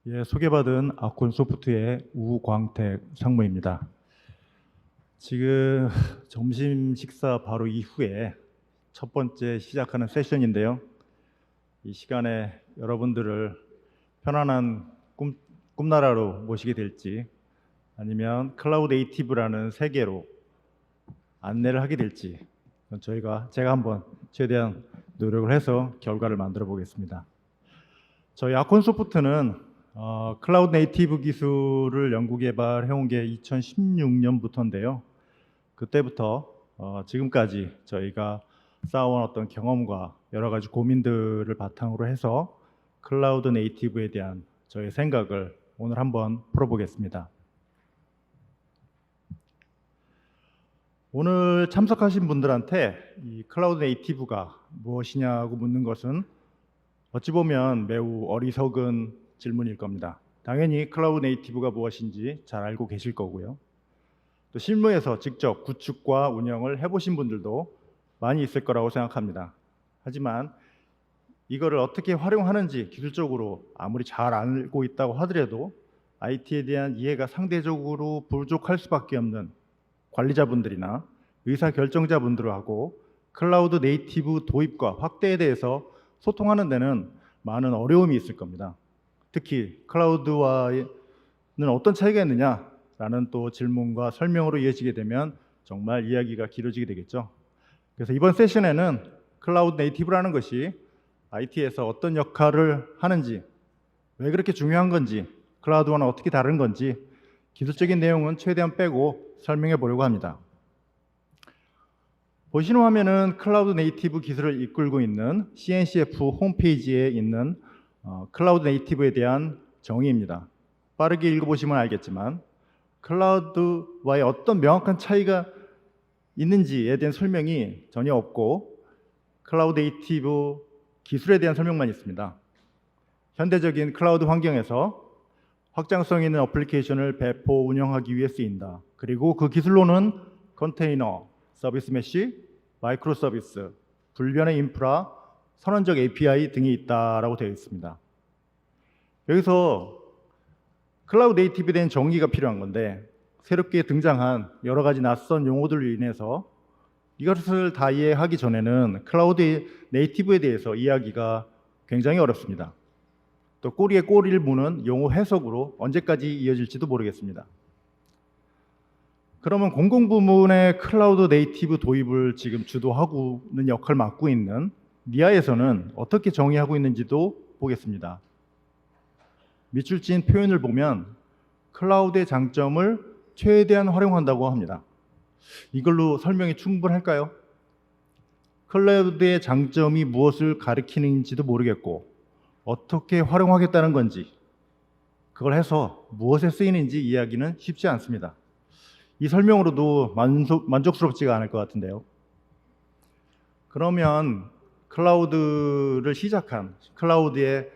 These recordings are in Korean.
예, 소개받은 아콘소프트의 우광택 상무입니다. 지금 점심 식사 바로 이후에 첫 번째 시작하는 세션인데요. 이 시간에 여러분들을 편안한 꿈나라로 모시게 될지 아니면 클라우드 네이티브라는 세계로 안내를 하게 될지 제가 한번 최대한 노력을 해서 결과를 만들어 보겠습니다. 저희 아콘소프트는 클라우드 네이티브 기술을 연구 개발해온 게 2016년부터인데요. 그때부터 지금까지 저희가 쌓아온 어떤 경험과 여러 가지 고민들을 바탕으로 해서 클라우드 네이티브에 대한 저의 생각을 오늘 한번 풀어보겠습니다. 오늘 참석하신 분들한테 이 클라우드 네이티브가 무엇이냐고 묻는 것은 어찌 보면 매우 어리석은 질문일 겁니다. 당연히 클라우드 네이티브가 무엇인지 잘 알고 계실 거고요. 또 실무에서 직접 구축과 운영을 해보신 분들도 많이 있을 거라고 생각합니다. 하지만 이거를 어떻게 활용하는지 기술적으로 아무리 잘 알고 있다고 하더라도 IT에 대한 이해가 상대적으로 부족할 수밖에 없는 관리자분들이나 의사결정자분들하고 클라우드 네이티브 도입과 확대에 대해서 소통하는 데는 많은 어려움이 있을 겁니다. 특히 클라우드와는 어떤 차이가 있느냐라는 또 질문과 설명으로 이어지게 되면 정말 이야기가 길어지게 되겠죠. 그래서 이번 세션에는 클라우드 네이티브라는 것이 IT에서 어떤 역할을 하는지, 왜 그렇게 중요한 건지, 클라우드와는 어떻게 다른 건지 기술적인 내용은 최대한 빼고 설명해 보려고 합니다. 보시는 화면은 클라우드 네이티브 기술을 이끌고 있는 CNCF 홈페이지에 있는 클라우드 네이티브에 대한 정의입니다. 빠르게 읽어보시면 알겠지만 클라우드와의 어떤 명확한 차이가 있는지에 대한 설명이 전혀 없고 클라우드 네이티브 기술에 대한 설명만 있습니다. 현대적인 클라우드 환경에서 확장성 있는 어플리케이션을 배포 운영하기 위해 쓰인다. 그리고 그 기술로는 컨테이너, 서비스 메쉬, 마이크로 서비스, 불변의 인프라, 선언적 API 등이 있다라고 되어 있습니다. 여기서 클라우드 네이티브에 대한 정의가 필요한 건데 새롭게 등장한 여러 가지 낯선 용어들로 인해서 이것을 다 이해하기 전에는 클라우드 네이티브에 대해서 이야기가 굉장히 어렵습니다. 또 꼬리에 꼬리를 무는 용어 해석으로 언제까지 이어질지도 모르겠습니다. 그러면 공공부문의 클라우드 네이티브 도입을 지금 주도하고는 역할을 맡고 있는 니아에서는 어떻게 정의하고 있는지도 보겠습니다. 밑줄 친 표현을 보면 클라우드의 장점을 최대한 활용한다고 합니다. 이걸로 설명이 충분할까요? 클라우드의 장점이 무엇을 가리키는지도 모르겠고 어떻게 활용하겠다는 건지 그걸 해서 무엇에 쓰이는지 이야기는 쉽지 않습니다. 이 설명으로도 만족스럽지가 않을 것 같은데요. 그러면 클라우드를 시작한 클라우드의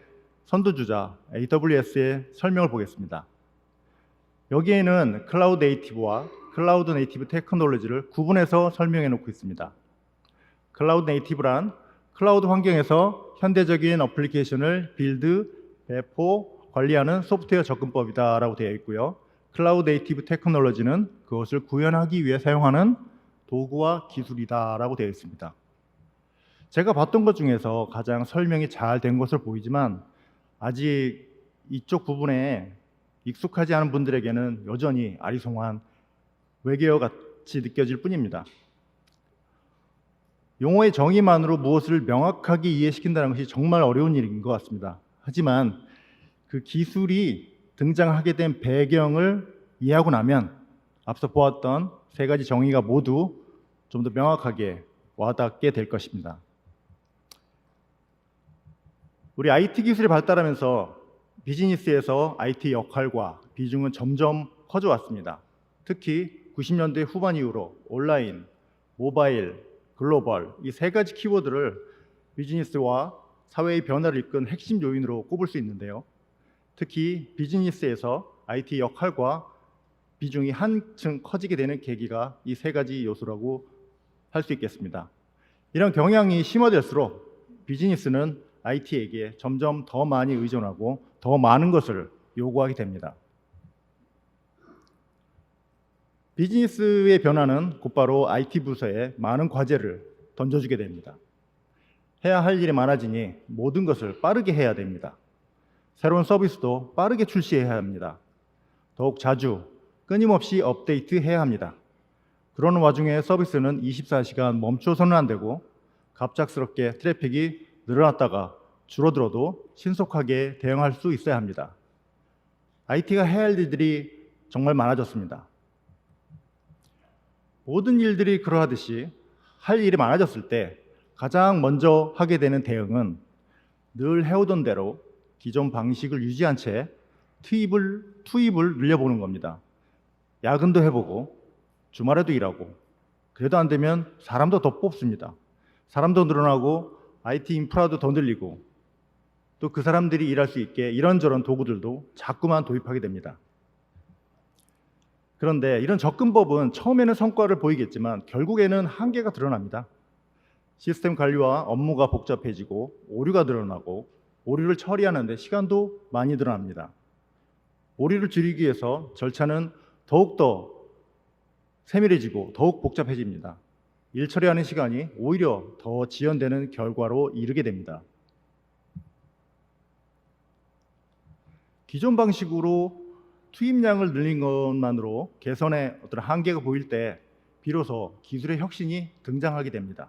선두주자 AWS의 설명을 보겠습니다. 여기에는 클라우드 네이티브와 클라우드 네이티브 테크놀로지를 구분해서 설명해 놓고 있습니다. 클라우드 네이티브란 클라우드 환경에서 현대적인 어플리케이션을 빌드, 배포, 관리하는 소프트웨어 접근법이다라고 되어 있고요. 클라우드 네이티브 테크놀로지는 그것을 구현하기 위해 사용하는 도구와 기술이다라고 되어 있습니다. 제가 봤던 것 중에서 가장 설명이 잘 된 것으로 보이지만 아직 이쪽 부분에 익숙하지 않은 분들에게는 여전히 아리송한 외계어 같이 느껴질 뿐입니다. 용어의 정의만으로 무엇을 명확하게 이해시킨다는 것이 정말 어려운 일인 것 같습니다. 하지만 그 기술이 등장하게 된 배경을 이해하고 나면 앞서 보았던 세 가지 정의가 모두 좀 더 명확하게 와닿게 될 것입니다. 우리 IT 기술이 발달하면서 비즈니스에서 IT 역할과 비중은 점점 커져왔습니다. 특히 90년대 후반 이후로 온라인, 모바일, 글로벌 이 세 가지 키워드를 비즈니스와 사회의 변화를 이끈 핵심 요인으로 꼽을 수 있는데요. 특히 비즈니스에서 IT 역할과 비중이 한층 커지게 되는 계기가 이 세 가지 요소라고 할 수 있겠습니다. 이런 경향이 심화될수록 비즈니스는 IT에게 점점 더 많이 의존하고 더 많은 것을 요구하게 됩니다. 비즈니스의 변화는 곧바로 IT 부서에 많은 과제를 던져주게 됩니다. 해야 할 일이 많아지니 모든 것을 빠르게 해야 됩니다. 새로운 서비스도 빠르게 출시해야 합니다. 더욱 자주 끊임없이 업데이트해야 합니다. 그러는 와중에 서비스는 24시간 멈춰서는 안 되고 갑작스럽게 트래픽이 늘어났다가 줄어들어도 신속하게 대응할 수 있어야 합니다. IT가 해야 할 일들이 정말 많아졌습니다. 모든 일들이 그러하듯이 할 일이 많아졌을 때 가장 먼저 하게 되는 대응은 늘 해오던 대로 기존 방식을 유지한 채 투입을 늘려보는 겁니다. 야근도 해보고 주말에도 일하고 그래도 안 되면 사람도 더 뽑습니다. 사람도 늘어나고 IT 인프라도 더 늘리고 또 그 사람들이 일할 수 있게 이런저런 도구들도 자꾸만 도입하게 됩니다. 그런데 이런 접근법은 처음에는 성과를 보이겠지만 결국에는 한계가 드러납니다. 시스템 관리와 업무가 복잡해지고 오류가 늘어나고 오류를 처리하는데 시간도 많이 늘어납니다. 오류를 줄이기 위해서 절차는 더욱더 세밀해지고 더욱 복잡해집니다. 일 처리하는 시간이 오히려 더 지연되는 결과로 이르게 됩니다. 기존 방식으로 투입량을 늘린 것만으로 개선의 어떤 한계가 보일 때 비로소 기술의 혁신이 등장하게 됩니다.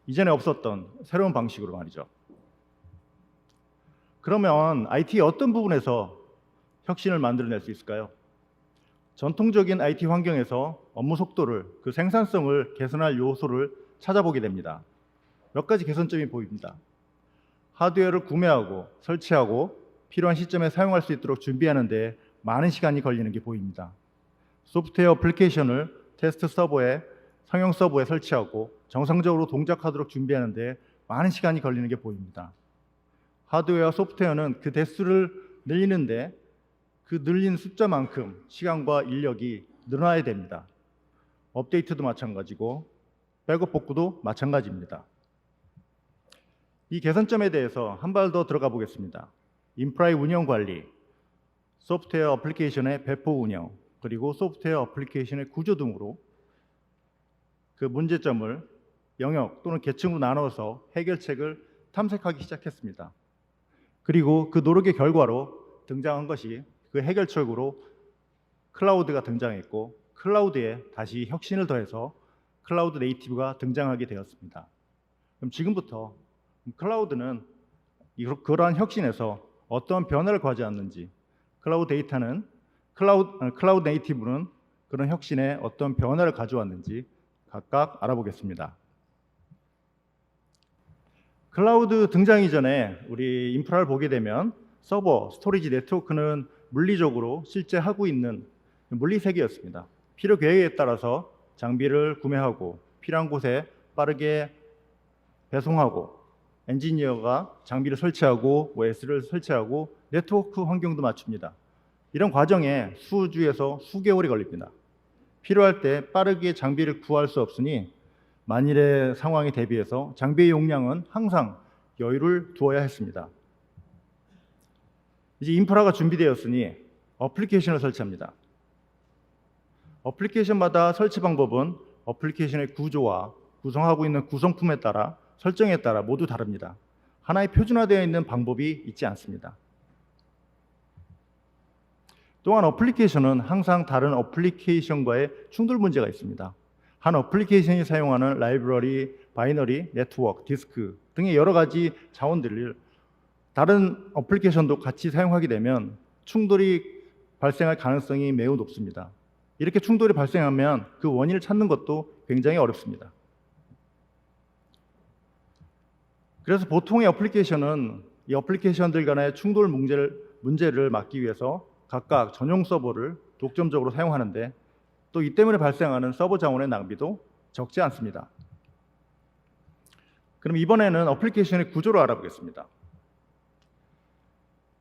이전에 없었던 새로운 방식으로 말이죠. 그러면 IT의 어떤 부분에서 혁신을 만들어낼 수 있을까요? 전통적인 IT 환경에서 업무 속도를, 그 생산성을 개선할 요소를 찾아보게 됩니다. 몇 가지 개선점이 보입니다. 하드웨어를 구매하고 설치하고 필요한 시점에 사용할 수 있도록 준비하는 데 많은 시간이 걸리는 게 보입니다. 소프트웨어 애플리케이션을 테스트 서버에 상용 서버에 설치하고 정상적으로 동작하도록 준비하는 데 많은 시간이 걸리는 게 보입니다. 하드웨어와 소프트웨어는 그 대수를 늘리는데 그 늘린 숫자만큼 시간과 인력이 늘어나야 됩니다. 업데이트도 마찬가지고 백업 복구도 마찬가지입니다. 이 개선점에 대해서 한 발 더 들어가 보겠습니다. 인프라의 운영 관리, 소프트웨어 애플리케이션의 배포 운영, 그리고 소프트웨어 애플리케이션의 구조 등으로 그 문제점을 영역 또는 계층으로 나눠서 해결책을 탐색하기 시작했습니다. 그리고 그 노력의 결과로 등장한 것이 그 해결책으로 클라우드가 등장했고 클라우드에 다시 혁신을 더해서 클라우드 네이티브가 등장하게 되었습니다. 그럼 지금부터 클라우드는 그러한 혁신에서 어떤 변화를 가져왔는지, 클라우드 네이티브는 그런 혁신에 어떤 변화를 가져왔는지 각각 알아보겠습니다. 클라우드 등장 이전에 우리 인프라를 보게 되면 서버, 스토리지, 네트워크는 물리적으로 실제 하고 있는 물리세계였습니다. 필요 계획에 따라서 장비를 구매하고 필요한 곳에 빠르게 배송하고 엔지니어가 장비를 설치하고 OS를 설치하고 네트워크 환경도 맞춥니다. 이런 과정에 수주에서 수개월이 걸립니다. 필요할 때 빠르게 장비를 구할 수 없으니 만일의 상황에 대비해서 장비의 용량은 항상 여유를 두어야 했습니다. 이제 인프라가 준비되었으니 어플리케이션을 설치합니다. 어플리케이션마다 설치 방법은 어플리케이션의 구조와 구성하고 있는 구성품에 따라 설정에 따라 모두 다릅니다. 하나의 표준화되어 있는 방법이 있지 않습니다. 또한 어플리케이션은 항상 다른 어플리케이션과의 충돌 문제가 있습니다. 한 어플리케이션이 사용하는 라이브러리, 바이너리, 네트워크, 디스크 등의 여러 가지 자원들을 다른 어플리케이션도 같이 사용하게 되면 충돌이 발생할 가능성이 매우 높습니다. 이렇게 충돌이 발생하면 그 원인을 찾는 것도 굉장히 어렵습니다. 그래서 보통의 어플리케이션은 이 어플리케이션들 간의 충돌 문제를 막기 위해서 각각 전용 서버를 독점적으로 사용하는데 또 이 때문에 발생하는 서버 자원의 낭비도 적지 않습니다. 그럼 이번에는 어플리케이션의 구조를 알아보겠습니다.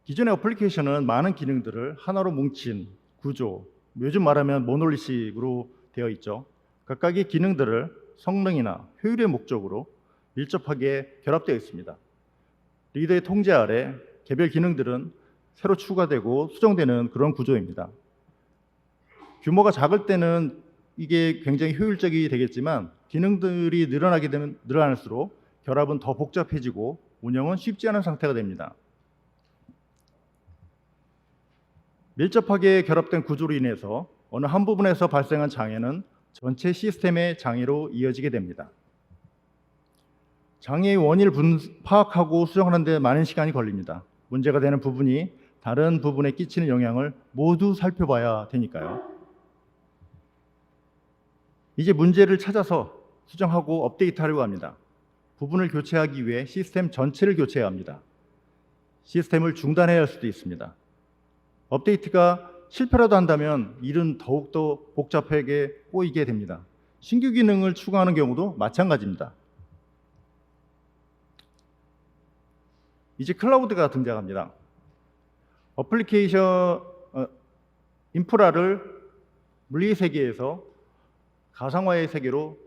기존의 어플리케이션은 많은 기능들을 하나로 뭉친 구조, 요즘 말하면 모놀리식으로 되어 있죠. 각각의 기능들을 성능이나 효율의 목적으로 밀접하게 결합되어 있습니다. 리더의 통제 아래 개별 기능들은 새로 추가되고 수정되는 그런 구조입니다. 규모가 작을 때는 이게 굉장히 효율적이 되겠지만 기능들이 늘어나게 되면 늘어날수록 결합은 더 복잡해지고 운영은 쉽지 않은 상태가 됩니다. 밀접하게 결합된 구조로 인해서 어느 한 부분에서 발생한 장애는 전체 시스템의 장애로 이어지게 됩니다. 장애의 원인을 파악하고 수정하는 데 많은 시간이 걸립니다. 문제가 되는 부분이 다른 부분에 끼치는 영향을 모두 살펴봐야 되니까요. 이제 문제를 찾아서 수정하고 업데이트하려고 합니다. 부분을 교체하기 위해 시스템 전체를 교체해야 합니다. 시스템을 중단해야 할 수도 있습니다. 업데이트가 실패라도 한다면 일은 더욱더 복잡하게 꼬이게 됩니다. 신규 기능을 추가하는 경우도 마찬가지입니다. 이제 클라우드가 등장합니다. 어플리케이션 인프라를 물리 세계에서 가상화의 세계로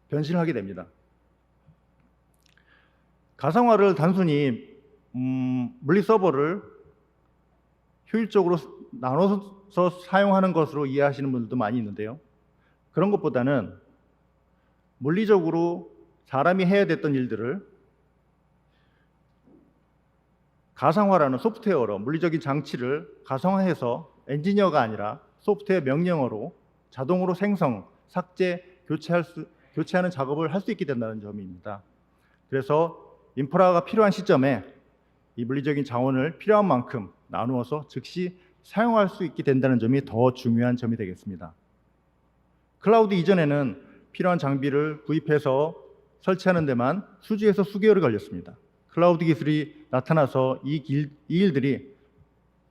변신하게 됩니다. 가상화를 단순히 물리 서버를 효율적으로 나눠서 사용하는 것으로 이해하시는 분들도 많이 있는데요. 그런 것보다는 물리적으로 사람이 해야 됐던 일들을 가상화라는 소프트웨어로 물리적인 장치를 가상화해서 엔지니어가 아니라 소프트웨어 명령어로 자동으로 생성, 삭제, 교체하는 작업을 할 수 있게 된다는 점입니다. 그래서 인프라가 필요한 시점에 이 물리적인 자원을 필요한 만큼 나누어서 즉시 사용할 수 있게 된다는 점이 더 중요한 점이 되겠습니다. 클라우드 이전에는 필요한 장비를 구입해서 설치하는 데만 수주에서 수개월이 걸렸습니다. 클라우드 기술이 나타나서 이 일들이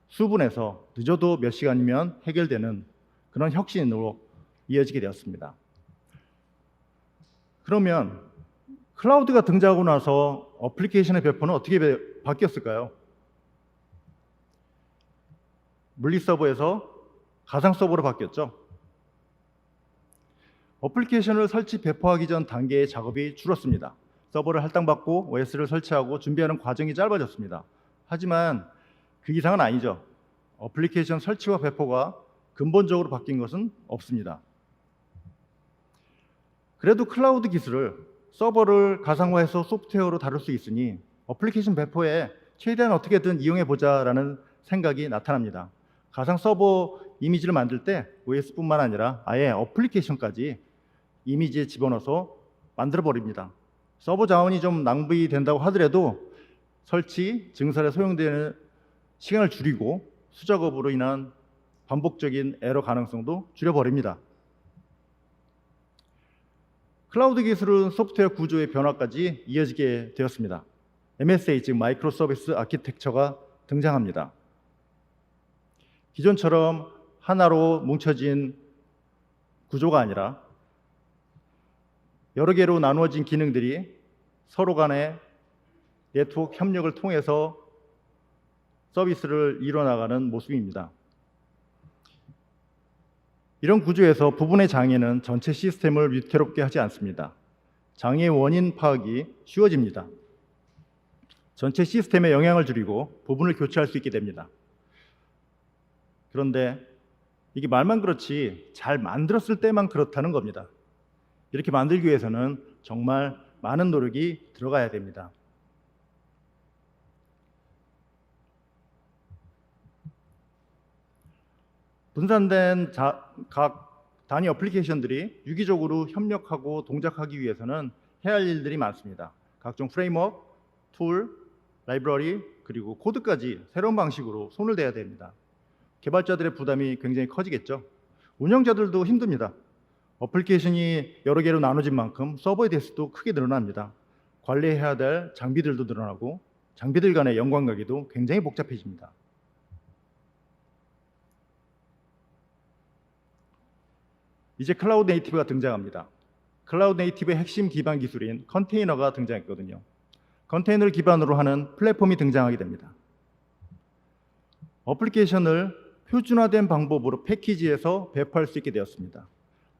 수분에서 늦어도 몇 시간이면 해결되는 그런 혁신으로 이어지게 되었습니다. 그러면 클라우드가 등장하고 나서 어플리케이션의 배포는 어떻게 바뀌었을까요? 물리 서버에서 가상 서버로 바뀌었죠. 어플리케이션을 설치 배포하기 전 단계의 작업이 줄었습니다. 서버를 할당받고 OS를 설치하고 준비하는 과정이 짧아졌습니다. 하지만 그 이상은 아니죠. 어플리케이션 설치와 배포가 근본적으로 바뀐 것은 없습니다. 그래도 클라우드 기술을 서버를 가상화해서 소프트웨어로 다룰 수 있으니 어플리케이션 배포에 최대한 어떻게든 이용해보자라는 생각이 나타납니다. 가상 서버 이미지를 만들 때 OS뿐만 아니라 아예 어플리케이션까지 이미지에 집어넣어서 만들어버립니다. 서버 자원이 좀 낭비된다고 하더라도 설치, 증설에 소요되는 시간을 줄이고 수작업으로 인한 반복적인 에러 가능성도 줄여버립니다. 클라우드 기술은 소프트웨어 구조의 변화까지 이어지게 되었습니다. MSA, 즉 마이크로 서비스 아키텍처가 등장합니다. 기존처럼 하나로 뭉쳐진 구조가 아니라 여러 개로 나누어진 기능들이 서로 간의 네트워크 협력을 통해서 서비스를 이뤄나가는 모습입니다. 이런 구조에서 부분의 장애는 전체 시스템을 위태롭게 하지 않습니다. 장애의 원인 파악이 쉬워집니다. 전체 시스템에 영향을 줄이고 부분을 교체할 수 있게 됩니다. 그런데 이게 말만 그렇지 잘 만들었을 때만 그렇다는 겁니다. 이렇게 만들기 위해서는 정말 많은 노력이 들어가야 됩니다. 분산된 각 단위 어플리케이션들이 유기적으로 협력하고 동작하기 위해서는 해야 할 일들이 많습니다. 각종 프레임워크, 툴, 라이브러리, 그리고 코드까지 새로운 방식으로 손을 대야 됩니다. 개발자들의 부담이 굉장히 커지겠죠. 운영자들도 힘듭니다. 어플리케이션이 여러 개로 나눠진 만큼 서버의 대수도 크게 늘어납니다. 관리해야 될 장비들도 늘어나고 장비들 간의 연관관계도 굉장히 복잡해집니다. 이제 클라우드 네이티브가 등장합니다. 클라우드 네이티브의 핵심 기반 기술인 컨테이너가 등장했거든요. 컨테이너를 기반으로 하는 플랫폼이 등장하게 됩니다. 어플리케이션을 표준화된 방법으로 패키지해서 배포할 수 있게 되었습니다.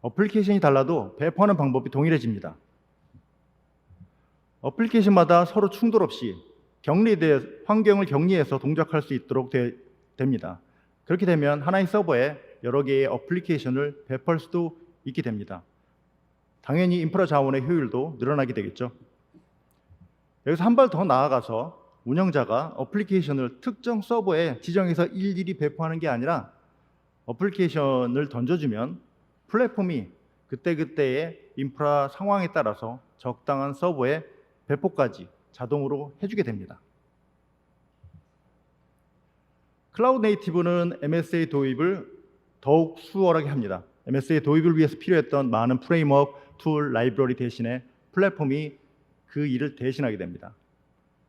어플리케이션이 달라도 배포하는 방법이 동일해집니다. 어플리케이션마다 서로 충돌 없이 환경을 격리해서 동작할 수 있도록 됩니다. 그렇게 되면 하나의 서버에 여러 개의 어플리케이션을 배포할 수도 있게 됩니다. 당연히 인프라 자원의 효율도 늘어나게 되겠죠. 여기서 한 발 더 나아가서 운영자가 어플리케이션을 특정 서버에 지정해서 일일이 배포하는 게 아니라 어플리케이션을 던져주면 플랫폼이 그때그때의 인프라 상황에 따라서 적당한 서버에 배포까지 자동으로 해주게 됩니다. 클라우드 네이티브는 MSA 도입을 더욱 수월하게 합니다. MSA 도입을 위해서 필요했던 많은 프레임워크, 툴, 라이브러리 대신에 플랫폼이 그 일을 대신하게 됩니다.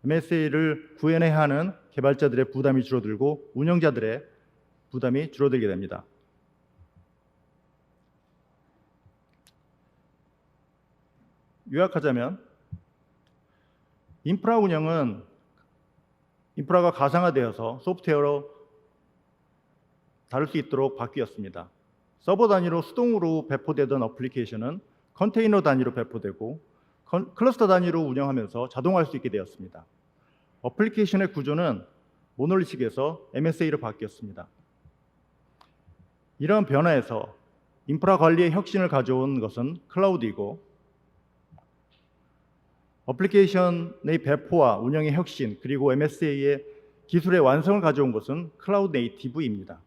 MSA를 구현해야 하는 개발자들의 부담이 줄어들고 운영자들의 부담이 줄어들게 됩니다. 요약하자면 인프라 운영은 인프라가 가상화되어서 소프트웨어로 다룰 수 있도록 바뀌었습니다. 서버 단위로 수동으로 배포되던 어플리케이션은 컨테이너 단위로 배포되고 클러스터 단위로 운영하면서 자동화할 수 있게 되었습니다. 어플리케이션의 구조는 모놀리식에서 MSA로 바뀌었습니다. 이러한 변화에서 인프라 관리의 혁신을 가져온 것은 클라우드이고 어플리케이션의 배포와 운영의 혁신 그리고 MSA의 기술의 완성을 가져온 것은 클라우드 네이티브입니다.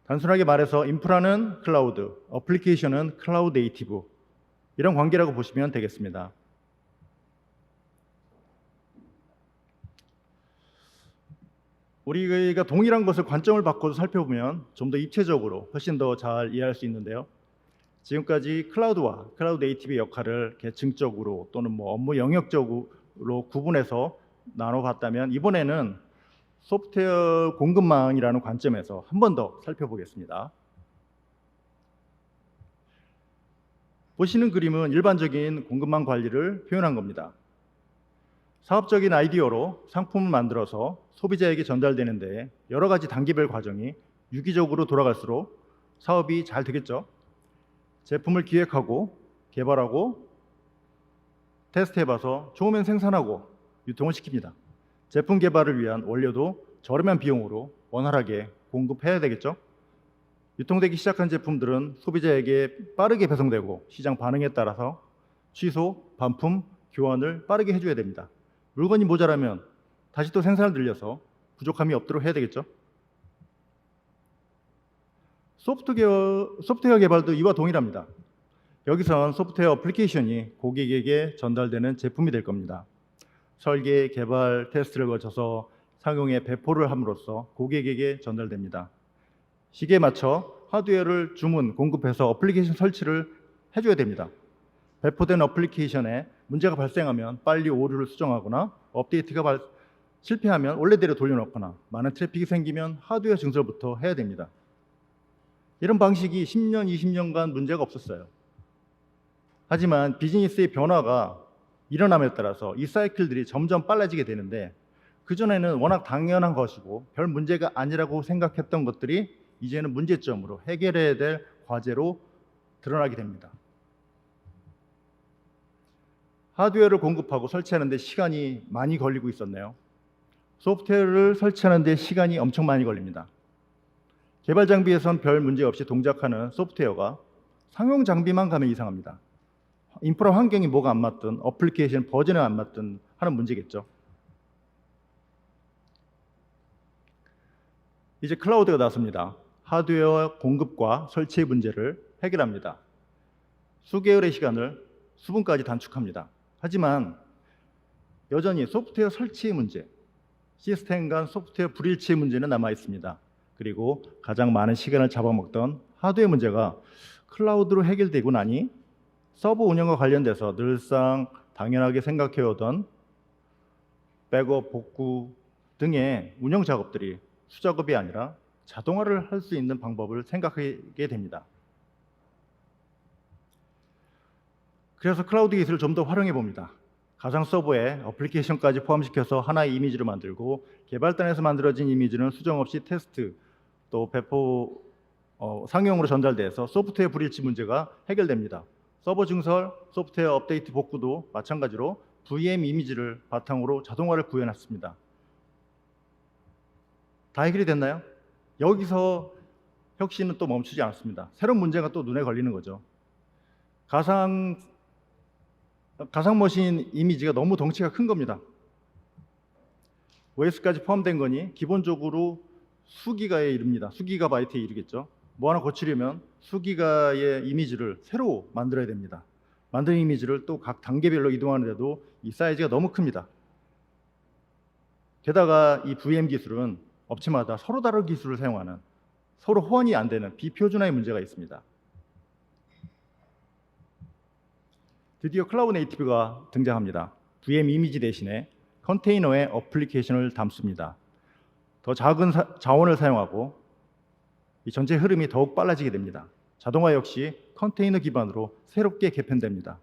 단순하게 말해서 인프라는 클라우드, 어플리케이션은 클라우드 네이티브 이런 관계라고 보시면 되겠습니다. 우리가 동일한 것을 관점을 바꿔서 살펴보면 좀 더 입체적으로 훨씬 더 잘 이해할 수 있는데요. 지금까지 클라우드와 클라우드 네이티브의 역할을 계층적으로 또는 업무 영역적으로 구분해서 나눠봤다면 이번에는 소프트웨어 공급망이라는 관점에서 한 번 더 살펴보겠습니다. 보시는 그림은 일반적인 공급망 관리를 표현한 겁니다. 사업적인 아이디어로 상품을 만들어서 소비자에게 전달되는데 여러 가지 단계별 과정이 유기적으로 돌아갈수록 사업이 잘 되겠죠. 제품을 기획하고 개발하고 테스트해봐서 좋으면 생산하고 유통을 시킵니다. 제품 개발을 위한 원료도 저렴한 비용으로 원활하게 공급해야 되겠죠. 유통되기 시작한 제품들은 소비자에게 빠르게 배송되고 시장 반응에 따라서 취소, 반품, 교환을 빠르게 해줘야 됩니다. 물건이 모자라면 다시 또 생산을 늘려서 부족함이 없도록 해야 되겠죠. 소프트웨어 개발도 이와 동일합니다. 여기선 소프트웨어 어플리케이션이 고객에게 전달되는 제품이 될 겁니다. 설계, 개발, 테스트를 거쳐서 상용에 배포를 함으로써 고객에게 전달됩니다. 시기에 맞춰 하드웨어를 주문, 공급해서 어플리케이션 설치를 해줘야 됩니다. 배포된 어플리케이션에 문제가 발생하면 빨리 오류를 수정하거나 업데이트가 실패하면 원래대로 돌려놓거나 많은 트래픽이 생기면 하드웨어 증설부터 해야 됩니다. 이런 방식이 10년, 20년간 문제가 없었어요. 하지만 비즈니스의 변화가 일어남에 따라서 이 사이클들이 점점 빨라지게 되는데 그전에는 워낙 당연한 것이고 별 문제가 아니라고 생각했던 것들이 이제는 문제점으로 해결해야 될 과제로 드러나게 됩니다. 하드웨어를 공급하고 설치하는 데 시간이 많이 걸리고 있었네요. 소프트웨어를 설치하는 데 시간이 엄청 많이 걸립니다. 개발 장비에선 별 문제 없이 동작하는 소프트웨어가 상용 장비만 가면 이상합니다. 인프라 환경이 뭐가 안 맞든 어플리케이션 버전이 안 맞든 하는 문제겠죠. 이제 클라우드가 나섭니다. 하드웨어 공급과 설치의 문제를 해결합니다. 수개월의 시간을 수분까지 단축합니다. 하지만 여전히 소프트웨어 설치의 문제, 시스템 간 소프트웨어 불일치의 문제는 남아 있습니다. 그리고 가장 많은 시간을 잡아먹던 하드웨어 문제가 클라우드로 해결되고 나니 서버 운영과 관련돼서 늘상 당연하게 생각해오던 백업, 복구 등의 운영 작업들이 수작업이 아니라 자동화를 할 수 있는 방법을 생각하게 됩니다. 그래서 클라우드 기술을 좀 더 활용해 봅니다. 가상 서버에 어플리케이션까지 포함시켜서 하나의 이미지로 만들고 개발단에서 만들어진 이미지는 수정 없이 테스트 또 배포 상용으로 전달돼서 소프트웨어 불일치 문제가 해결됩니다. 서버 증설, 소프트웨어 업데이트 복구도 마찬가지로 VM 이미지를 바탕으로 자동화를 구현했습니다. 다 해결이 됐나요? 여기서 혁신은 또 멈추지 않았습니다. 새로운 문제가 또 눈에 걸리는 거죠. 가상머신 이미지가 너무 덩치가 큰 겁니다. OS까지 포함된 거니 기본적으로 수기가에 이릅니다. 수기가바이트에 이르겠죠. 뭐 하나 고치려면 수기가의 이미지를 새로 만들어야 됩니다. 만든 이미지를 또 각 단계별로 이동하는데도 이 사이즈가 너무 큽니다. 게다가 이 VM 기술은 업체마다 서로 다른 기술을 사용하는, 서로 호환이 안 되는 비표준화의 문제가 있습니다. 드디어 클라우드 네이티브가 등장합니다. VM 이미지 대신에 컨테이너에 어플리케이션을 담습니다. 더 작은 자원을 사용하고 이 전체 흐름이 더욱 빨라지게 됩니다. 자동화 역시 컨테이너 기반으로 새롭게 개편됩니다.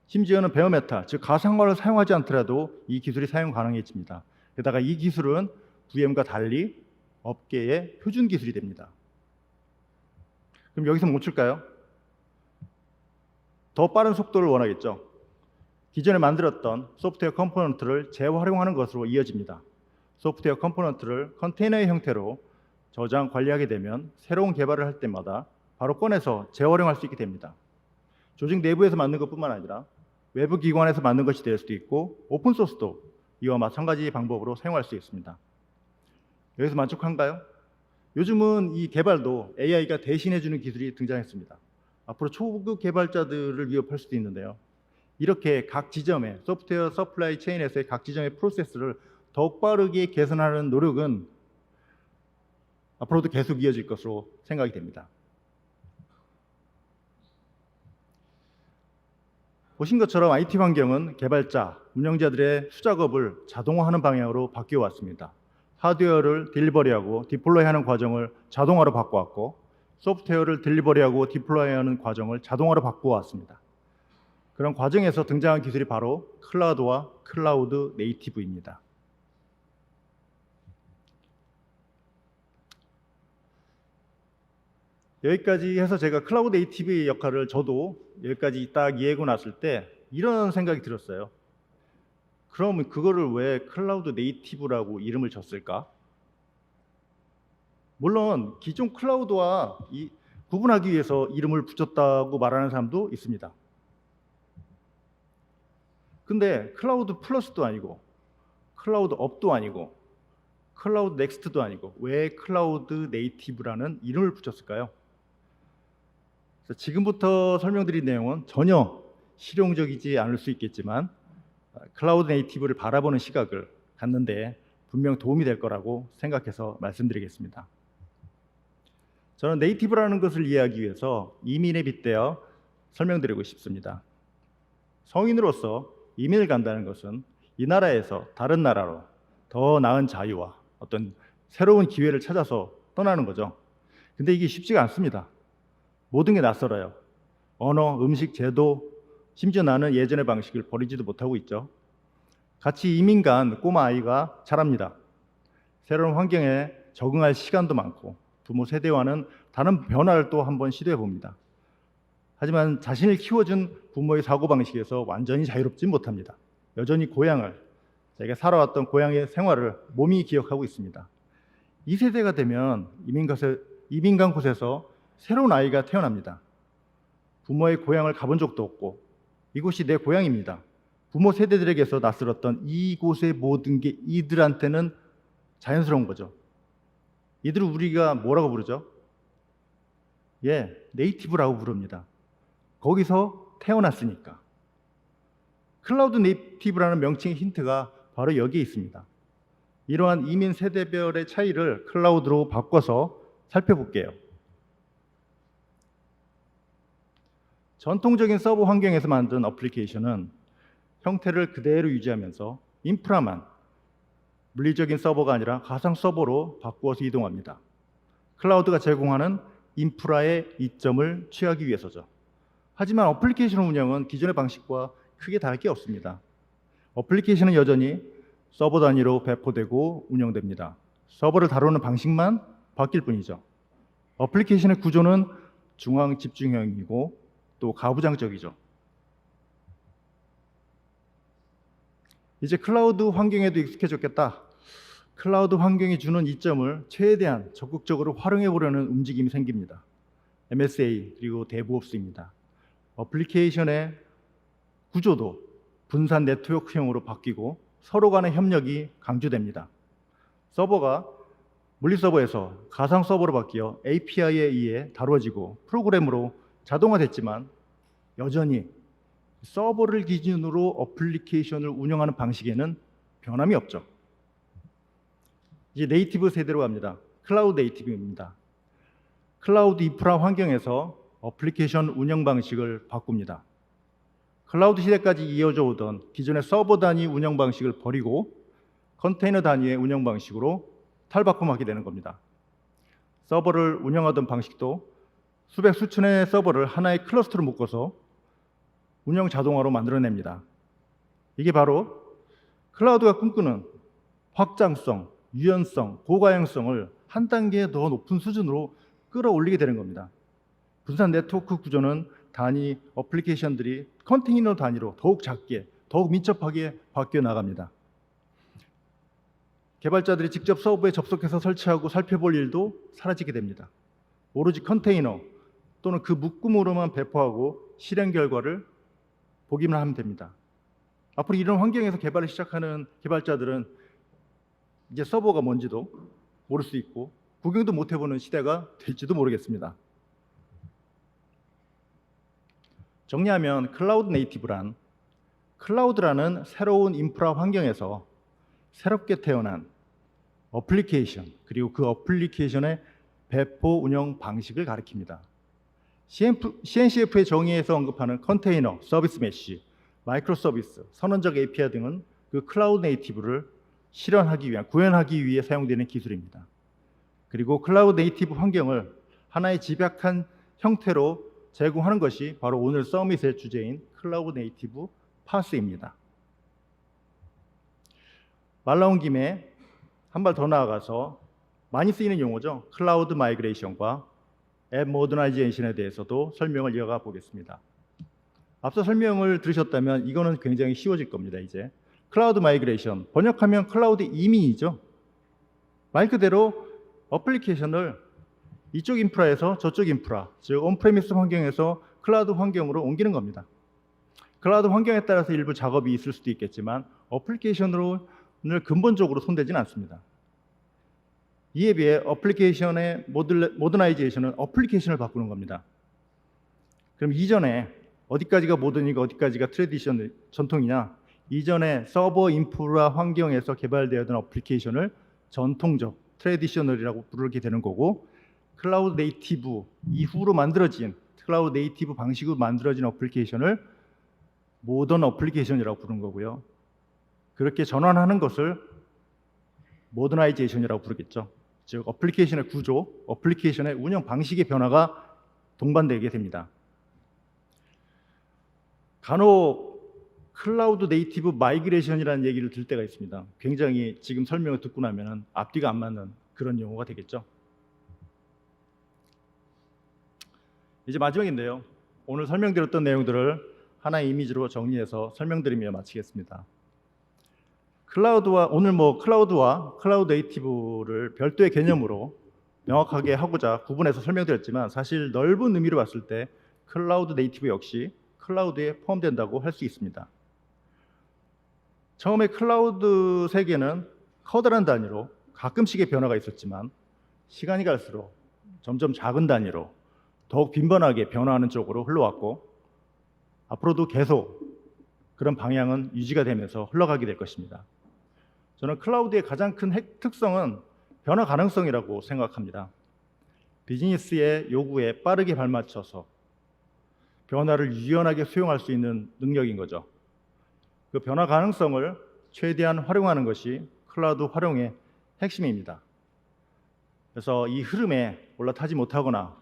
심지어는 베어메탈, 즉 가상화를 사용하지 않더라도 이 기술이 사용 가능해집니다. 게다가 이 기술은 VM과 달리 업계의 표준 기술이 됩니다. 그럼 여기서 멈출까요? 더 빠른 속도를 원하겠죠. 기존에 만들었던 소프트웨어 컴포넌트를 재활용하는 것으로 이어집니다. 소프트웨어 컴포넌트를 컨테이너의 형태로 저장, 관리하게 되면 새로운 개발을 할 때마다 바로 꺼내서 재활용할 수 있게 됩니다. 조직 내부에서 만든 것뿐만 아니라 외부 기관에서 만든 것이 될 수도 있고 오픈소스도 이와 마찬가지 방법으로 사용할 수 있습니다. 여기서 만족한가요? 요즘은 이 개발도 AI가 대신해주는 기술이 등장했습니다. 앞으로 초급 개발자들을 위협할 수도 있는데요. 이렇게 각 지점의 소프트웨어 서플라이 체인에서의 각 지점의 프로세스를 더욱 빠르게 개선하는 노력은 앞으로도 계속 이어질 것으로 생각이 됩니다. 보신 것처럼 IT 환경은 개발자, 운영자들의 수작업을 자동화하는 방향으로 바뀌어 왔습니다. 하드웨어를 딜리버리하고 디플로이하는 과정을 자동화로 바꿔왔고 소프트웨어를 딜리버리하고 디플로이하는 과정을 자동화로 바꿔왔습니다. 그런 과정에서 등장한 기술이 바로 클라우드와 클라우드 네이티브입니다. 여기까지 해서 제가 클라우드 네이티브의 역할을 저도 여기까지 딱 이해하고 났을 때 이런 생각이 들었어요. 그럼 그거를 왜 클라우드 네이티브라고 이름을 줬을까? 물론 기존 클라우드와 구분하기 위해서 이름을 붙였다고 말하는 사람도 있습니다. 근데 클라우드 플러스도 아니고 클라우드 업도 아니고 클라우드 넥스트도 아니고 왜 클라우드 네이티브라는 이름을 붙였을까요? 그래서 지금부터 설명드린 내용은 전혀 실용적이지 않을 수 있겠지만 클라우드 네이티브를 바라보는 시각을 갖는데 분명 도움이 될 거라고 생각해서 말씀드리겠습니다. 저는 네이티브라는 것을 이해하기 위해서 이민에 빗대어 설명드리고 싶습니다. 성인으로서 이민을 간다는 것은 이 나라에서 다른 나라로 더 나은 자유와 어떤 새로운 기회를 찾아서 떠나는 거죠. 근데 이게 쉽지가 않습니다. 모든 게 낯설어요. 언어, 음식, 제도, 심지어 나는 예전의 방식을 버리지도 못하고 있죠. 같이 이민 간 꼬마 아이가 자랍니다. 새로운 환경에 적응할 시간도 많고 부모 세대와는 다른 변화를 또 한번 시도해 봅니다. 하지만 자신을 키워준 부모의 사고방식에서 완전히 자유롭진 못합니다. 여전히 고향을, 자기가 살아왔던 고향의 생활을 몸이 기억하고 있습니다. 이 세대가 되면 이민 간 곳에서 새로운 아이가 태어납니다. 부모의 고향을 가본 적도 없고 이곳이 내 고향입니다. 부모 세대들에게서 낯설었던 이곳의 모든 게 이들한테는 자연스러운 거죠. 이들을 우리가 뭐라고 부르죠? 네이티브라고 부릅니다. 거기서 태어났으니까. 클라우드 네이티브라는 명칭의 힌트가 바로 여기에 있습니다. 이러한 이민 세대별의 차이를 클라우드로 바꿔서 살펴볼게요. 전통적인 서버 환경에서 만든 어플리케이션은 형태를 그대로 유지하면서 인프라만 물리적인 서버가 아니라 가상 서버로 바꾸어서 이동합니다. 클라우드가 제공하는 인프라의 이점을 취하기 위해서죠. 하지만 어플리케이션 운영은 기존의 방식과 크게 다를 게 없습니다. 어플리케이션은 여전히 서버 단위로 배포되고 운영됩니다. 서버를 다루는 방식만 바뀔 뿐이죠. 어플리케이션의 구조는 중앙 집중형이고 또 가부장적이죠. 이제 클라우드 환경에도 익숙해졌겠다. 클라우드 환경이 주는 이점을 최대한 적극적으로 활용해 보려는 움직임이 생깁니다. MSA 그리고 DevOps입니다. 어플리케이션의 구조도 분산 네트워크형으로 바뀌고 서로 간의 협력이 강조됩니다. 서버가 물리 서버에서 가상 서버로 바뀌어 API에 의해 다뤄지고 프로그램으로 자동화됐지만 여전히 서버를 기준으로 어플리케이션을 운영하는 방식에는 변함이 없죠. 이제 네이티브 세대로 갑니다. 클라우드 네이티브입니다. 클라우드 인프라 환경에서 어플리케이션 운영 방식을 바꿉니다. 클라우드 시대까지 이어져 오던 기존의 서버 단위 운영 방식을 버리고 컨테이너 단위의 운영 방식으로 탈바꿈하게 되는 겁니다. 서버를 운영하던 방식도 수백 수천의 서버를 하나의 클러스터로 묶어서 운영 자동화로 만들어냅니다. 이게 바로 클라우드가 꿈꾸는 확장성, 유연성, 고가형성을 한 단계 더 높은 수준으로 끌어올리게 되는 겁니다. 분산 네트워크 구조는 단위 어플리케이션들이 컨테이너 단위로 더욱 작게, 더욱 민첩하게 바뀌어 나갑니다. 개발자들이 직접 서버에 접속해서 설치하고 살펴볼 일도 사라지게 됩니다. 오로지 컨테이너 또는 그 묶음으로만 배포하고 실행 결과를 보기만 하면 됩니다. 앞으로 이런 환경에서 개발을 시작하는 개발자들은 이제 서버가 뭔지도 모를 수 있고 구경도 못 해보는 시대가 될지도 모르겠습니다. 정리하면 클라우드 네이티브란 클라우드라는 새로운 인프라 환경에서 새롭게 태어난 어플리케이션 그리고 그 어플리케이션의 배포 운영 방식을 가리킵니다. CNCF의 정의에서 언급하는 컨테이너, 서비스 메쉬, 마이크로 서비스, 선언적 API 등은 그 클라우드 네이티브를 실현하기 위한, 구현하기 위해 사용되는 기술입니다. 그리고 클라우드 네이티브 환경을 하나의 집약한 형태로 제공하는 것이 바로 오늘 서밋의 주제인 클라우드 네이티브 파스입니다. 말 나온 김에 한 발 더 나아가서 많이 쓰이는 용어죠. 클라우드 마이그레이션과 앱 모더나이제이션에 대해서도 설명을 이어가 보겠습니다. 앞서 설명을 들으셨다면 이거는 굉장히 쉬워질 겁니다. 이제 클라우드 마이그레이션, 번역하면 클라우드 이민이죠. 말 그대로 어플리케이션을 이쪽 인프라에서 저쪽 인프라, 즉 온프레미스 환경에서 클라우드 환경으로 옮기는 겁니다. 클라우드 환경에 따라서 일부 작업이 있을 수도 있겠지만 어플리케이션을 근본적으로 손대지는 않습니다. 이에 비해 어플리케이션의 모더나이제이션은 어플리케이션을 바꾸는 겁니다. 그럼 이전에 어디까지가 모던이고 어디까지가 트래디션 전통이냐? 이전에 서버 인프라 환경에서 개발되었던 어플리케이션을 전통적 트래디셔널이라고 부르게 되는 거고, 클라우드 네이티브 이후로 만들어진 클라우드 네이티브 방식으로 만들어진 어플리케이션을 모던 어플리케이션이라고 부르는 거고요. 그렇게 전환하는 것을 모더나이제이션이라고 부르겠죠. 즉 어플리케이션의 구조, 어플리케이션의 운영 방식의 변화가 동반되게 됩니다. 간혹 클라우드 네이티브 마이그레이션이라는 얘기를 들 때가 있습니다. 굉장히 지금 설명을 듣고 나면 앞뒤가 안 맞는 그런 용어가 되겠죠. 이제 마지막인데요. 오늘 설명드렸던 내용들을 하나의 이미지로 정리해서 설명드리며 마치겠습니다. 오늘 클라우드와 클라우드 네이티브를 별도의 개념으로 명확하게 하고자 구분해서 설명드렸지만 사실 넓은 의미로 봤을 때 클라우드 네이티브 역시 클라우드에 포함된다고 할 수 있습니다. 처음에 클라우드 세계는 커다란 단위로 가끔씩의 변화가 있었지만 시간이 갈수록 점점 작은 단위로 더욱 빈번하게 변화하는 쪽으로 흘러왔고 앞으로도 계속 그런 방향은 유지가 되면서 흘러가게 될 것입니다. 저는 클라우드의 가장 큰 특성은 변화 가능성이라고 생각합니다. 비즈니스의 요구에 빠르게 발맞춰서 변화를 유연하게 수용할 수 있는 능력인 거죠. 그 변화 가능성을 최대한 활용하는 것이 클라우드 활용의 핵심입니다. 그래서 이 흐름에 올라타지 못하거나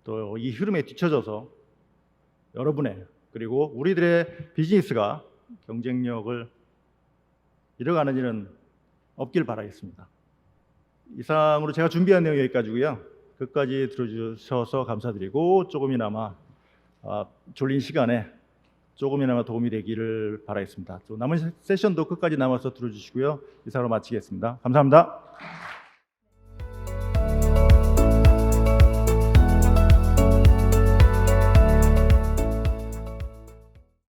또 이 흐름에 뒤처져서 여러분의 그리고 우리들의 비즈니스가 경쟁력을 잃어가는 일은 없길 바라겠습니다. 이상으로 제가 준비한 내용 여기까지고요. 끝까지 들어주셔서 감사드리고 조금이나마 졸린 시간에 조금이나마 도움이 되기를 바라겠습니다. 또 남은 세션도 끝까지 남아서 들어주시고요. 이상으로 마치겠습니다. 감사합니다.